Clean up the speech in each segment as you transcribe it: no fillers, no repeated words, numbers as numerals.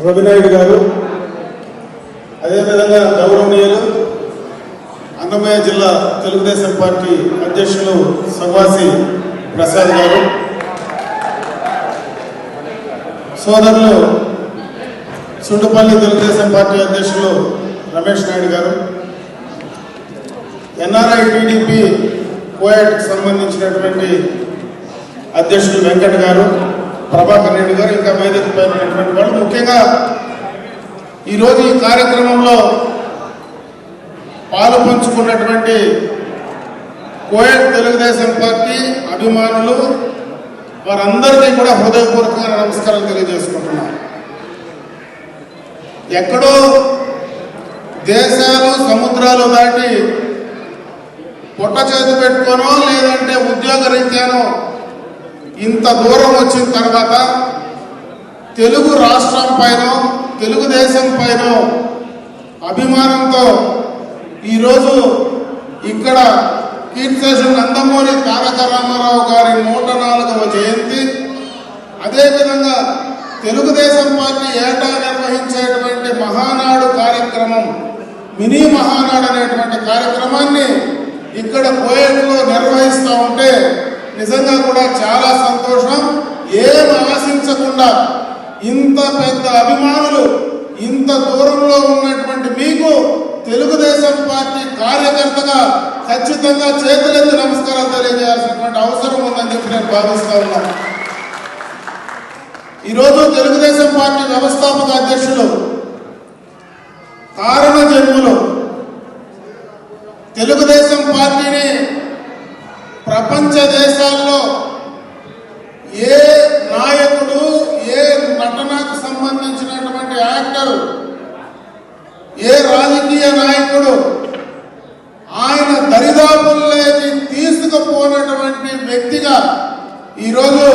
రవినాయుడు గారు, అదేవిధంగా గౌరవనీయులు అన్నమయ్య జిల్లా తెలుగుదేశం పార్టీ అధ్యక్షులు సవాసి ప్రసాద్ గారు, సోదరులు సుండుపల్లి తెలుగుదేశం పార్టీ అధ్యక్షులు రమేష్ నాయుడు గారు, ఎన్ఆర్ఐ టీడీపీ కోయాట్కి సంబంధించినటువంటి అధ్యక్షులు వెంకట్ గారు, ప్రభాకర్ రెడ్డి గారు, ఇంకా వేదిక పైనటువంటి వాళ్ళు, ముఖ్యంగా ఈరోజు ఈ కార్యక్రమంలో పాలు పంచుకున్నటువంటి కోయట్ తెలుగుదేశం పార్టీ అభిమానులు వారందరికీ కూడా హృదయపూర్వకంగా నమస్కారాలు తెలియజేసుకుంటున్నాను. ఎక్కడో దేశాలు సముద్రాలు దాటి పొట్ట చేతి పెట్టుకోనో లేదంటే ఉద్యోగ రీత్యానో ఇంత దూరం వచ్చిన తర్వాత తెలుగు రాష్ట్రం పైన తెలుగుదేశం పైన అభిమానంతో ఈరోజు ఇక్కడ కీర్తిశేషులు నందమూరి తారక రామారావు గారి 104వ జయంతి, అదేవిధంగా తెలుగుదేశం పార్టీ ఏటా నిర్వహించేటువంటి మహానాడు కార్యక్రమం, మినీ మహానాడు అనేటువంటి కార్యక్రమాన్ని ఇక్కడ కోయట్లో నిర్వహిస్తూ ఉంటే నిజంగా కూడా చాలా సంతోషం. ఏం ఆశించకుండా ఇంత పెద్ద అభిమానులు ఇంత దూరంలో ఉన్నటువంటి మీకు తెలుగుదేశం పార్టీ కార్యకర్తగా ఖచ్చితంగా చేతులెత్తి నమస్కారాలు తెలియజేయాల్సినటువంటి అవసరం ఉందని చెప్పి నేను భావిస్తా ఉన్నాను. ఈరోజు తెలుగుదేశం పార్టీ వ్యవస్థాపక అధ్యక్షులు కారణ జన్ములు తెలుగుదేశం పార్టీని ప్రపంచ దేశాల్లో ఏ నాయకుడు, ఏ నటనకు సంబంధించినటువంటి యాక్టర్, ఏ రాజకీయ నాయకుడు ఆయన దరిదాపుల్లోకి తీసుకుపోయినటువంటి వ్యక్తిగా ఈరోజు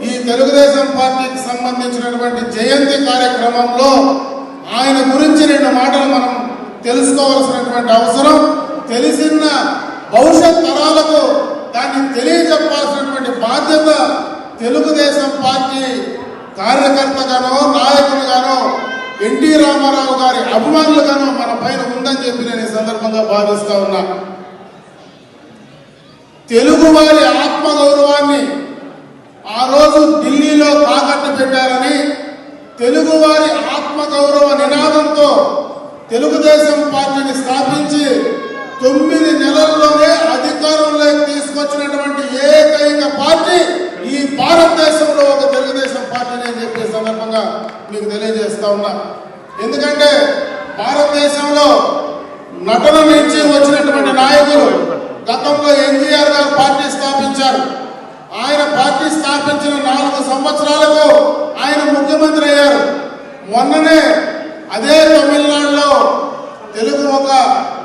ఈ తెలుగుదేశం పార్టీకి సంబంధించినటువంటి జయంతి కార్యక్రమంలో ఆయన గురించి 2 మాటలు మనం తెలుసుకోవాల్సినటువంటి అవసరం, తెలిసిన భవిష్యత్ తరాలకు దాన్ని తెలియజెప్పాల్సినటువంటి బాధ్యత తెలుగుదేశం పార్టీ కార్యకర్తగానో నాయకులుగానో ఎన్టీ రామారావు గారి అభిమానులుగానో మన పైన ఉందని చెప్పి నేను ఈ సందర్భంగా భావిస్తా ఉన్నా. తెలుగు వారి ఆత్మగౌరవాన్ని ఆ రోజు ఢిల్లీలో తాకట్టు పెట్టారని, తెలుగు వారి ఆత్మగౌరవ నినాదంతో తెలుగుదేశం పార్టీని స్థాపించి 9 నెలల్లోనే అధికారంలోకి తీసుకొచ్చినటువంటి ఏకైక పార్టీ ఈ భారతదేశంలో ఒక తెలుగుదేశం పార్టీని అని చెప్పే సందర్భంగా మీకు తెలియజేస్తా ఉన్నా. ఎందుకంటే భారతదేశంలో నటన నుంచి వచ్చినటువంటి నాయకులు గతంలో ఎన్టీఆర్ గారు పార్టీ స్థాపించారు. ఆయన పార్టీ స్థాపించిన 4 సంవత్సరాలకు ఆయన ముఖ్యమంత్రి అయ్యారు. మొన్ననే అదే తమిళనాడులో తెలుగు ఒక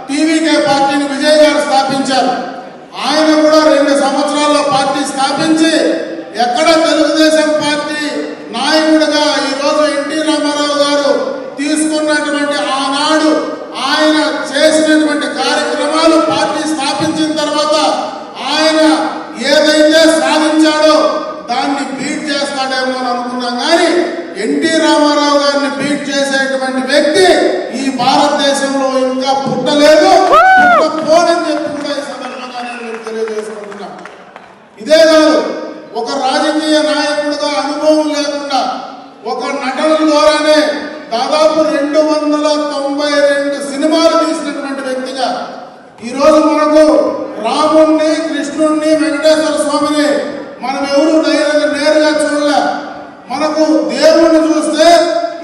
టీవీకే పార్టీని విజయ్ గారు స్థాపించారు. ఆయన కూడా 2 సంవత్సరాల్లో పార్టీ స్థాపించి ఎక్కడ తెలుగుదేశం పార్టీ నాయకుడిగా ఈరోజు ఎన్టీ రామారావు గారు తీసుకున్నటువంటి ఆనాడు ఆయన చేసినటువంటి కార్యక్రమాలు పార్టీ స్థాపించిన తర్వాత ఆయన ఏదైతే సాధించాడో దాన్ని బీట్ చేస్తాడేమో అని అనుకున్నాం. కానీ ఎన్టీ రామారావు గారిని బీట్ చేసేటువంటి వ్యక్తి ఈ భారతదేశంలో ఇంకా పుట్టలేదు, పుట్టపోనని చెప్పి కూడా ఈ సందర్భంగా నేను తెలియజేసుకుంటున్నా. ఇదే కాదు, ఒక రాజకీయ నాయకుడిగా అనుభవం లేకుండా ఒక నటన ద్వారానే దాదాపు 292 సినిమాలు తీసినటువంటి వ్యక్తిగా ఈరోజు మనకు రాముణ్ణి, కృష్ణుణ్ణి, వెంకటేశ్వర స్వామిని మనం ఎవరు నేరుగా చూడలే. మనకు దేవుణ్ణి చూస్తే,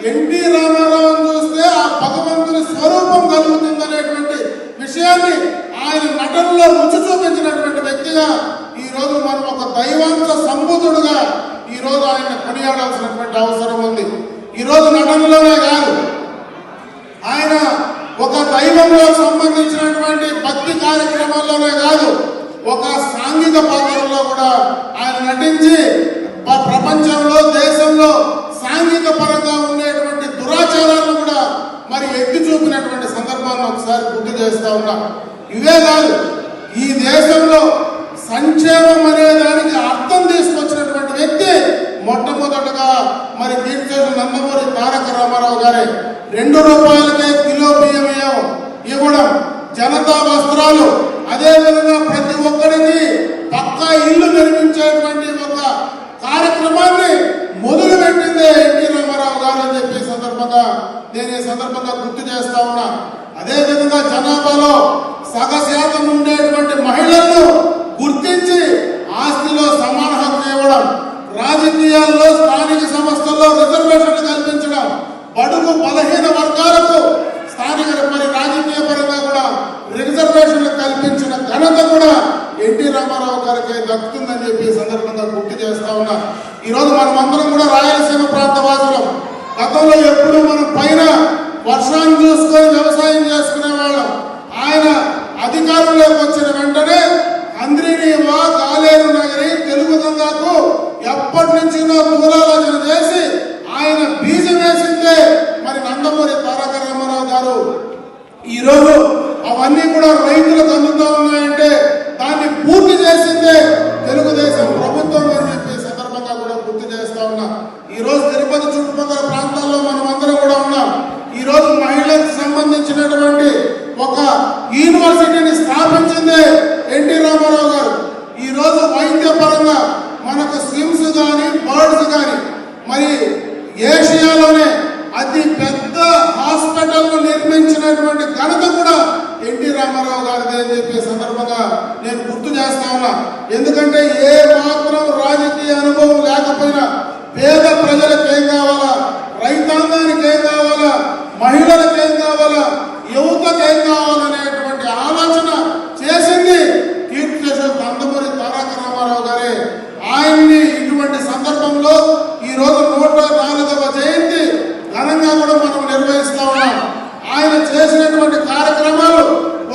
ఎన్టీ రామారావుని చూస్తే ఆ భగవంతుని స్వరూపం కలుగుతుందనేటువంటి విషయాన్ని ఆయన నటనలో రుచి చూపించినటువంటి వ్యక్తిగా ఈరోజు మనం ఒక దైవాంశ సంబుధుడుగా ఈరోజు ఆయన కొనియాడాల్సినటువంటి అవసరం ఉంది. ఈరోజు నటనలోనే కాదు, ఆయన ఒక దైవంలో సంబంధించినటువంటి భక్తి కార్యక్రమాల్లోనే కాదు, ఒక సాంఘిక పాత్రలో కూడా ఆయన నటించి ప్రపంచంలో, దేశంలో సాంఘిక పరంగా ఉండేటువంటి దురాచారాలను కూడా మరి ఎత్తి చూపినటువంటి సందర్భాన్ని ఒకసారి గుర్తు చేస్తా ఉన్నా. ఇవే కాదు, ఈ దేశంలో సంక్షేమం అనే దానికి అర్థం తీసుకొచ్చినటువంటి వ్యక్తి మొట్టమొదటగా మరి కీర్తిశేషులు నందమూరి తారక రామారావు గారే. 2 రూపాయలకే కిలో బియ్యం ఇవ్వడం, జనతా వస్త్రాలు, అదేవిధంగా ప్రతి ఒక్కరికి పక్కా ఇల్లు నిర్మించేటువంటి ఒక కార్యక్రమాన్ని మొదలు పెట్టిందే ఎన్టీ రామారావు గారు అని చెప్పి నేను ఈ సందర్భంగా గుర్తు చేస్తా ఉన్నా. అదేవిధంగా జనాభాలో సగశాతం ఉండేటువంటి మహిళలను గుర్తించి ఆస్తిలో సమాన హక్కు ఇవ్వడం, రాజకీయాల్లో, స్థానిక సంస్థల్లో రిజర్వేషన్లు కల్పించడం, బడుగు బలహీన వర్గాలకు స్థానిక మరి రాజకీయ పరంగా కూడా రిజర్వేషన్లు కల్పించిన ఘనత కూడా ఎన్టీ రామారావు గారికి దక్కుతుందని చెప్పి సందర్భంగా గుర్తు చేస్తా ఉన్నా. ఈరోజు మనమందరం కూడా రాయలసీమ ప్రాంత వాసులం. గతంలో ఎప్పుడు మనం పైన వర్షాన్ని చూసుకొని వ్యవసాయం చేసుకునే వాళ్ళం. ఆయన అధికారంలోకి వచ్చిన వెంటనే అంద్రినీవా, కాలేరు నగరి, తెలుగు గంగాకు ఎప్పటి నుంచినో దూరాలోచన చేసి ఆయన బీజం వేసిందే మరి నందమూరి తారక రామారావు గారు. ఈరోజు అవన్నీ కూడా రైతులకు అందుతూ ఉన్నాయంటే దాన్ని పూర్తి చేసిందే తెలుగుదేశం ప్రభుత్వం అని చెప్పి సందర్భంగా కూడా గుర్తు చేస్తా ఉన్నా. ఈరోజు తిరుపతి చుట్టుపక్కల ప్రాంతాల్లో మనం అందరం కూడా ఉన్నాం. ఈరోజు మహిళలకు సంబంధించినటువంటి ఒక యూనివర్సిటీని స్థాపించిందే ఎన్టీ రామారావు గారు. ఈరోజు వైద్య పరంగా మనకు స్విమ్స్ కానీ, బర్డ్స్ కానీ మరి ఏషియాలోనే అతి పెద్ద హాస్పిటల్ నిర్మించినటువంటి ఘనత కూడా ఎన్టీ రామారావు గారిది అని చెప్పే సందర్భంగా నేను గుర్తు చేస్తా ఉన్నా. ఎందుకంటే ఏ మాత్రం రాజకీయ అనుభవం లేకపోయినా పేద ప్రజలకు ఏం కావాలా, రైతాంగానికి ఏం కావాలా, మహిళలకు ఏం కావాలా, యువతకు ఏం కావాలనేటువంటి ఆలోచన చేసింది కీర్తిశేషులు నందమూరి తారక రామారావు గారే. ఆయన్ని ఇటువంటి సందర్భంలో ఈ రోజు 104వ జయంతి ఘనంగా కూడా మనం నిర్వహిస్తా ఉన్నాం. ఆయన చేసినటువంటి కార్యక్రమాలు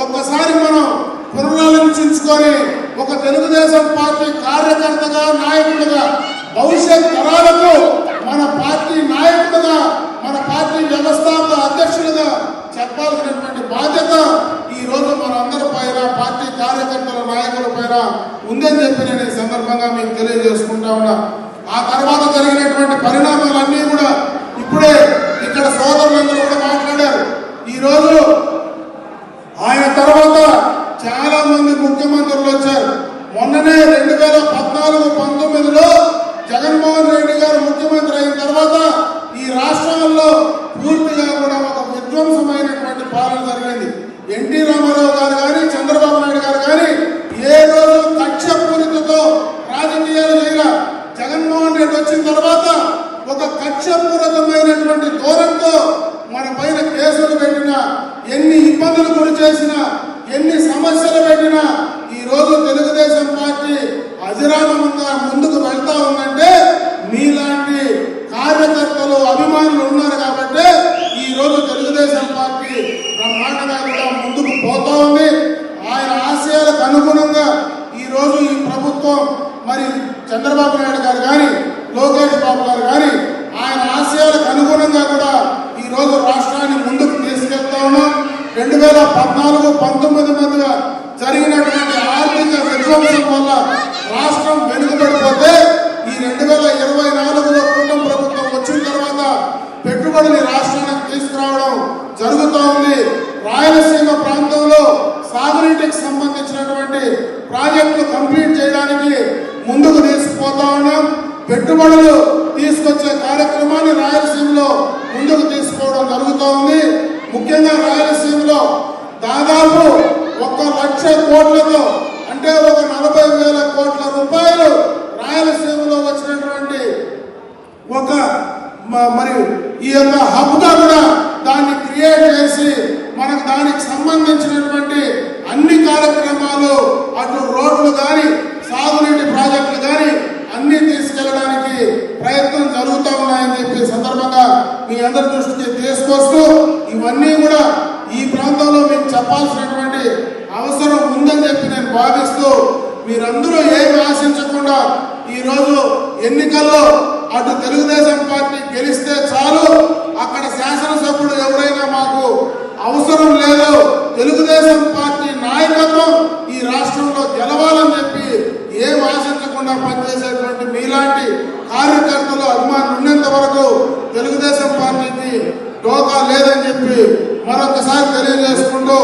ఒక్కసారి మనం పునరాలోచించుకొని ఒక తెలుగుదేశం పార్టీ కార్యకర్తగా, నాయకుడిగా, భవిష్యత్ తరాలకు మన పార్టీ నాయకుడిగా, మన పార్టీ వ్యవస్థాపక అధ్యక్షుడిగా చెప్పాల్సినటువంటి బాధ్యత ఈ రోజు మనందరి పైన, పార్టీ కార్యకర్తల నాయకుల పైన ఉందని చెప్పి నేను ఈ సందర్భంగా మీకు తెలియజేసుకుంటా ఉన్నా. ఆ తర్వాత జరిగినటువంటి పరిణామాలన్నీ కూడా ఇప్పుడే ఇక్కడ సోదరులందరూ కూడా మాట్లాడారు. ఈరోజు ఆయన తర్వాత చాలా మంది ముఖ్యమంత్రులు వచ్చారు. మొన్ననే 2014-19లో జగన్మోహన్ రెడ్డి గారు ముఖ్యమంత్రి అయిన తర్వాత ఈ రాష్ట్రాల్లో పూర్తిగా కూడా ఒక విధ్వంసమైనటువంటి పాలన జరిగింది. ఎన్టీ రామారావు గారు కానీ, చంద్రబాబు నాయుడు గారు కానీ ఏ రోజు కక్షపూరితతో రాజకీయాలు చేయరా. జగన్మోహన్ రెడ్డి వచ్చిన తర్వాత ఒక కక్షపూరితమైనటువంటి ధోరణితో మన పైన కేసులు పెట్టినా, ఎన్ని ఇబ్బందులు గురి చేసినా, ఎన్ని సమస్యలు పెట్టినా ఈ రోజు తెలుగుదేశం పార్టీ అజరామంగా ముందుకు వెళ్తా ఉందంటే మీలాంటి కార్యకర్తలు, అభిమానులు ఉన్నారు కాబట్టి ఈ రోజు తెలుగుదేశం పార్టీ బ్రహ్మాండంగా కూడా ముందుకు పోతా ఉంది. ఆయన ఆశయాలకు అనుగుణంగా ఈ రోజు ఈ ప్రభుత్వం మరి చంద్రబాబు నాయుడు గారు కానీ, లోకేష్ బాబు గారు కానీ ఆయన ఆశయాలకు అనుగుణంగా కూడా ఈ రోజు రాష్ట్రాన్ని ముందుకు తీసుకెళ్తా ఉన్నాం. 2014-19 మధ్య జరిగినటువంటి ఆర్థిక విధ్వంసం వల్ల రాష్ట్రం వెనుకబడిపోతే ఈ 2024లో కూటమి ప్రభుత్వం వచ్చిన తర్వాత పెట్టుబడులు రాష్ట్రానికి తీసుకురావడం జరుగుతూ ఉంది. రాయలసీమ ప్రాంతంలో సాగునీటికి సంబంధించినటువంటి ప్రాజెక్టులు కంప్లీట్ చేయడానికి ముందుకు తీసుకుపోతా ఉన్నాం. పెట్టుబడులు తీసుకొచ్చే కార్యక్రమాన్ని రాయలసీమలో ముందుకు తీసుకోవడం జరుగుతూ ఉంది. ముఖ్యంగా రాయలసీమలో దాదాపు 1,00,000 కోట్లతో అంటే ఒక 40,000 కోట్ల రూపాయలు రాయలసీమలో వచ్చినటువంటి ఒక మరి ఈ యొక్క హబ్గా కూడా దాన్ని క్రియేట్ చేసి మనకు దానికి సంబంధించినటువంటి అన్ని కార్యక్రమాలు అటు రోడ్లు కానీ సాగునీటి ప్రాజెక్టులు కానీ అన్ని తీసుకెళ్ళడానికి ప్రయత్నం జరుగుతూ ఉన్నాయని చెప్పి సందర్భంగా మీ అందరి దృష్టికి తీసుకొస్తూ ఇవన్నీ కూడా ఈ ప్రాంతంలో మీకు చెప్పాల్సినటువంటి అవసరం ఉందని చెప్పి నేను భావిస్తూ మీరందరూ ఏమి ఆశించకుండా ఈరోజు ఎన్నికల్లో అటు తెలుగుదేశం పార్టీ గెలిస్తే చాలు, అక్కడ శాసనసభ్యుడు ఎవరైనా మాకు అవసరం లేదు, తెలుగుదేశం పార్టీ నాయకత్వం ఈ రాష్ట్రంలో గెలవాలని చెప్పి ఏం ఆశించకుండా పనిచేసేటువంటి మీలాంటి కార్యకర్తలు అభిమానులు ఉన్నంత వరకు తెలుగుదేశం పార్టీకి డోకా లేదని చెప్పి మరొకసారి తెలియజేసుకుంటూ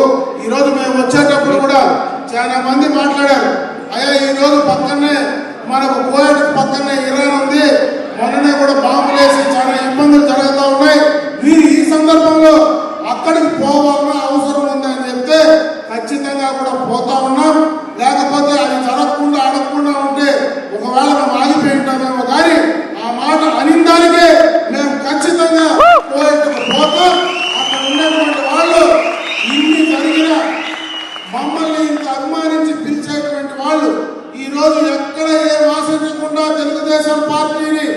ఈరోజు మేము వచ్చేటప్పుడు కూడా చాలా మంది మాట్లాడారు. అయ్యా ఈరోజు పక్కనే మనకు కోయట్ పక్కనే ఇరాన్ ఉంది, మొన్ననే కూడా బాంబులు వేసి చాలా ఇబ్బందులు జరుగుతూ ఉన్నాయి, మీరు ఈ సందర్భంలో అక్కడికి పోవాలన్న అవసరం ఉందని చెప్తే ఖచ్చితంగా కూడా పోతా ఉన్నాం. లేకపోతే అది జరగకుండా అడగకుండా ఉంటే ఒకవేళ మేము ఆగిపోయి ఉంటామేమో కానీ ఆ మాట అనిందానికే మేము ఖచ్చితంగా కోయట్కు పోతాం. అక్కడ ఉన్నటువంటి వాళ్ళు ఇన్ని జరిగిన మమ్మల్ని ఇంత అభిమానించి పిలిచేటువంటి వాళ్ళు ఈరోజు ఎక్కడ ఏం ఆశించకుండా తెలుగుదేశం పార్టీని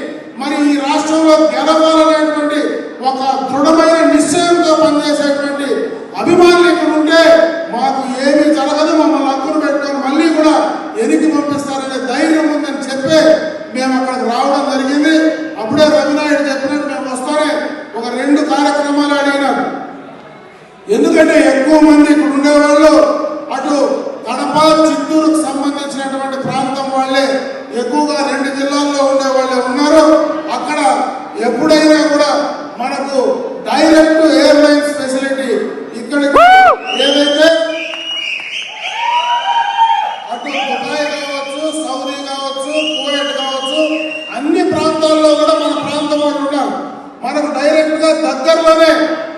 మరి ఈ రాష్ట్రంలో గెలవాలనేటువంటి ఒక దృఢమైన నిశ్చయంతో పనిచేసేటువంటి అభిమానులు ఇక్కడ ఉంటే మాకు ఏమీ జరగదు, మమ్మల్ని హక్కును పెట్టుకొని మళ్ళీ కూడా ఎనికి పంపిస్తారనే ధైర్యం ఉందని చెప్పే మేము అక్కడికి రావడం జరిగింది. అప్పుడే రవినాయుడు చెప్పినట్టు మేము వస్తానే ఒక 2 కార్యక్రమాలు అడిగినారు. ఎందుకంటే ఎక్కువ మంది ఇక్కడ ఉండేవాళ్ళు అటు కడప చిత్తూరుకు సంబంధించినటువంటి ప్రాంతం వాళ్ళే ఎక్కువగా 2 జిల్లాల్లో ఉండే వాళ్ళే ఉన్నారు. అక్కడ ఎప్పుడైనా కూడా మనకు డైరెక్ట్ ఎయిర్లైన్స్ ఫెసిలిటీ ఇక్కడికి ఏదైతే అటు దుబాయ్ కావచ్చు, సౌదీ కావచ్చు, కువైట్ కావచ్చు, అన్ని ప్రాంతాల్లో కూడా మన ప్రాంతం వాళ్ళు ఉన్నారు. మనకు డైరెక్ట్ గా దగ్గరలోనే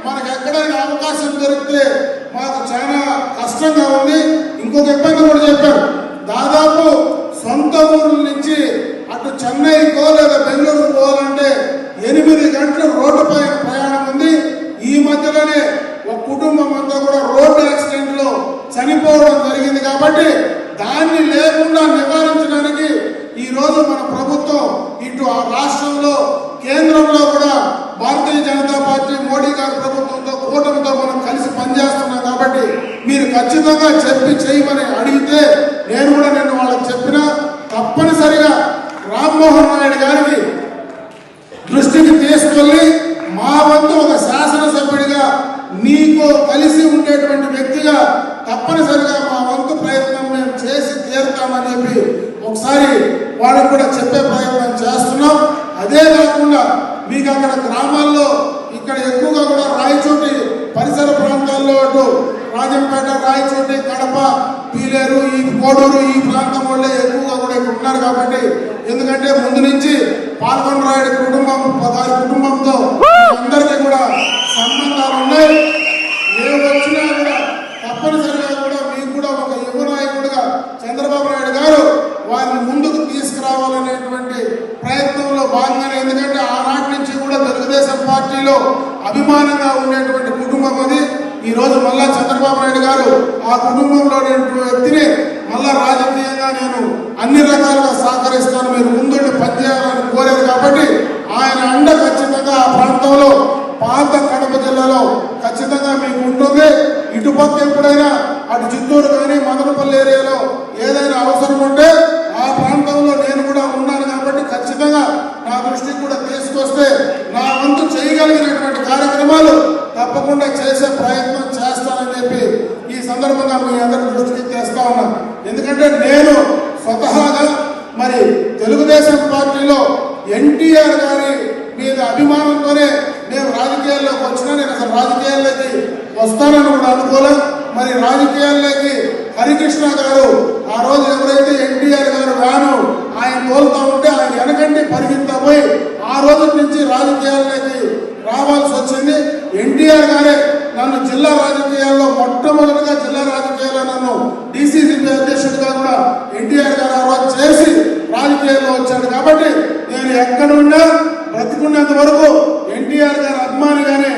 మనకు ఎక్కడైనా అవకాశం దొరికితే మాకు చాలా కష్టంగా ఉంది. ఇంకొక ఇబ్బంది కూడా చెప్పారు, దాదాపు సొంత ఊరు నుంచి అటు చెన్నైకో లేదా బెంగళూరు పోవాలంటే 8 గంటలు రోడ్డు పైన ప్రయాణం ఉంది. ఈ మధ్యలోనే ఒక కుటుంబం అంతా కూడా రోడ్డు యాక్సిడెంట్ లో చనిపోవడం జరిగింది. కాబట్టి దాన్ని లేకుండా నివారించడానికి ఈ రోజు మన ప్రభుత్వం ఇటు ఆ రాష్ట్రంలో కేంద్రంలో కూడా భారతీయ జనతా పార్టీ మోడీ గారి ప్రభుత్వంతో కూటమితో మనం కలిసి పనిచేస్తున్నాం. కాబట్టి మీరు ఖచ్చితంగా చెప్పి చేయమని అడిగితే నేను కూడా నేను వాళ్ళకి చెప్పిన తప్పనిసరిగా రామ్మోహన్ నాయుడు గారికి దృష్టికి తీసుకెళ్ళి మా వంతు ఒక శాసనసభ్యుడిగా నీకు కలిసి ఉండేటువంటి వ్యక్తిగా తప్పనిసరిగా మా వంతు ప్రయత్నం మేము చేసి తీరుతామని చెప్పి ఒకసారి వాళ్ళకు కూడా చెప్పే ప్రయత్నం చేస్తున్నాం. అదే కాకుండా మీకు అక్కడ గ్రామాల్లో ఇక్కడ ఎక్కువగా కూడా రాయచోటి పరిసర ప్రాంతాల్లో అటు రాజంపేట, రాయచోటి, కడప, పీలేరు, ఈ కోడూరు ఈ ప్రాంతం వాళ్ళే ఎక్కువగా కూడా ఇక్కడ ఉన్నారు. కాబట్టి ఎందుకంటే ముందు నుంచి పాల్గొండరాయుడు కుటుంబం గారి కుటుంబంతో అందరికీ కూడా సంబంధాలు ఉన్నాయి. ఏ వచ్చినా కూడా తప్పనిసరిగా కూడా మీకు కూడా ఒక యువ నాయకుడిగా చంద్రబాబు నాయుడు గారు వారిని ముందుకు తీసుకురావాలనేటువంటి ప్రయత్నంలో భాగంగానే, ఎందుకంటే ఆనాటి నుంచి కూడా తెలుగుదేశం పార్టీలో అభిమానంగా ఉండేటువంటి కుటుంబం అది. ఈ రోజు మళ్ళా చంద్రబాబు నాయుడు గారు ఆ కుటుంబంలో వ్యక్తిని మళ్ళా రాజకీయంగా నేను అన్ని రకాలుగా సహకరిస్తాను, మీరు ముందుండి పనిచేయాలని కోరారు. కాబట్టి ఆయన అండ ఖచ్చితంగా ఆ ప్రాంతంలో పాత కడప జిల్లాలో ఖచ్చితంగా మీకు ఉంటుంది. ఇటుపక్క ఎప్పుడైనా అటు చిత్తూరు కానీ మదనపల్లి ఏరియాలో ఏదైనా అవసరం ఉంటే ఆ ప్రాంతంలో నేను కూడా ఉన్నాను. కాబట్టి ఖచ్చితంగా నా దృష్టికి కూడా తీసుకొస్తే నా వంతు చేయగలిగినటువంటి కార్యక్రమాలు తప్పకుండా చేసే ప్రయత్నం చేస్తానని చెప్పి ఈ సందర్భంగా మీ అందరి దృష్టికి తెస్తా ఉన్నాను. ఎందుకంటే నేను స్వతహాగా మరి తెలుగుదేశం పార్టీలో ఎన్టీఆర్ గారి మీద అభిమానంతోనే నేను రాజకీయాల్లోకి వచ్చినా. నేను అసలు రాజకీయాల్లోకి వస్తానని కూడా అనుకోలే. మరి రాజకీయాల్లోకి హరికృష్ణ గారు ఆ రోజు ఎవరైతే ఎన్టీఆర్ గారు వ్యాను ఆయన తోలుతా ఉంటే ఆయన వెనకండి పరిగెత్తపోయి ఆ రోజు నుంచి రాజకీయాల్లోకి రావాల్సి వచ్చింది. ఎన్టీఆర్ గారే నన్ను జిల్లా రాజకీయాల్లో మొట్టమొదటిగా జిల్లా రాజకీయాల్లో నన్ను డిసిసిబి అధ్యక్షుడిగా కూడా ఎన్టీఆర్ గారు అవార్డు చేసి రాజకీయాల్లో వచ్చాడు. కాబట్టి నేను ఎక్కడున్నా బ్రతికున్నంత వరకు ఎన్టీఆర్ గారి అభిమానిగానే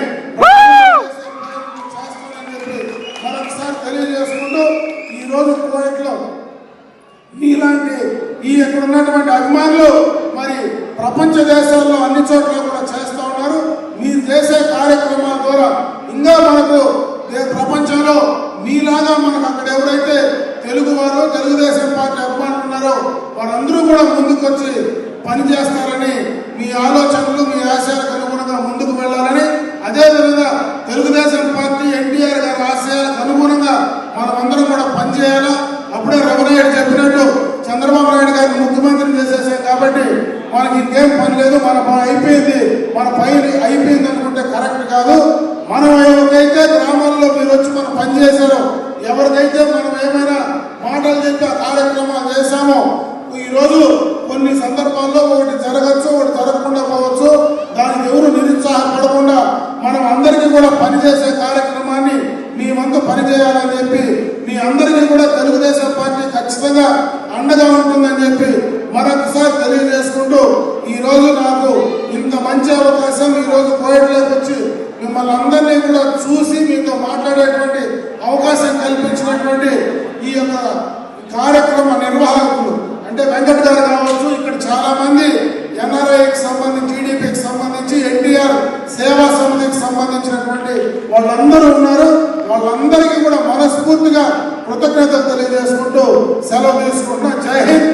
మరొకసారి తెలియజేసుకుంటూ ఈరోజు కోవిడ్లో మీలాంటి ఇక్కడ ఉన్నటువంటి అభిమానులు మరి ప్రపంచ దేశాల్లో అన్ని చోట్ల కూడా చేస్తూ ఉన్నారు. మీరు చేసే కార్యక్రమాల ద్వారా ఇంకా మనకు ప్రపంచంలో మీలాగా మనకు అక్కడ ఎవరైతే తెలుగువారు తెలుగుదేశం పార్టీ అభిమానులు ఉన్నారో వారందరూ కూడా ముందుకు వచ్చి పనిచేస్తారని, మీ ఆలోచనలు మీ ఆశయాలకు అనుగుణంగా ముందుకు వెళ్ళాలని, అదేవిధంగా తెలుగుదేశం పార్టీ ఎన్టీఆర్ గారి ఆశయాలకు అనుగుణంగా మనమందరం కూడా పనిచేయాలా. అప్పుడే రఘునాయుడు చెప్పినట్టు చంద్రబాబు నాయుడు గారిని ముఖ్యమంత్రిని చేసేసాం కాబట్టి మనకి ఇంకేం పని లేదు, మన అయిపోయింది, మన పని అయిపోయింది అనుకుంటే కరెక్ట్ కాదు. మనం ఎవరికైతే గ్రామాల్లో మీరు వచ్చి మనం పనిచేశారో, ఎవరికైతే మనం ఏమైనా మాటలు చెప్పి ఆ కార్యక్రమాలు చేశామో, ఈరోజు కొన్ని సందర్భాల్లో ఒకటి జరగచ్చు, ఒకటి జరగకుండా పోవచ్చు. దానికి ఎవరు నిరుత్సాహపడకుండా మనం అందరికీ కూడా పనిచేసే కార్యక్రమాన్ని మీ వంతు పనిచేయాలని చెప్పి మీ అందరికీ కూడా తెలుగుదేశం పార్టీ ఖచ్చితంగా అండగా ఉంటుందని చెప్పి మరొకసారి తెలియజేసుకుంటూ, ఈరోజు నాకు ఇంత మంచి అవకాశం ఈరోజు కోవిడ్లోకి వచ్చి మిమ్మల్ని అందరినీ కూడా చూసి మీతో మాట్లాడేటువంటి అవకాశం కల్పించినటువంటి ఈ యొక్క కార్యక్రమ నిర్వాహకులు అంటే వెంకట్ గారు కావచ్చు, ఇక్కడ చాలా మంది ఎన్ఆర్ఐకి సంబంధించి, టీడీపీకి సంబంధించి, ఎన్టీఆర్ సేవా సమితికి సంబంధించినటువంటి వాళ్ళందరూ ఉన్నారు. వాళ్ళందరికీ కూడా మనస్ఫూర్తిగా కృతజ్ఞతలు తెలియజేసుకుంటూ సెలవు తీసుకుంటున్నా. జై హింద్.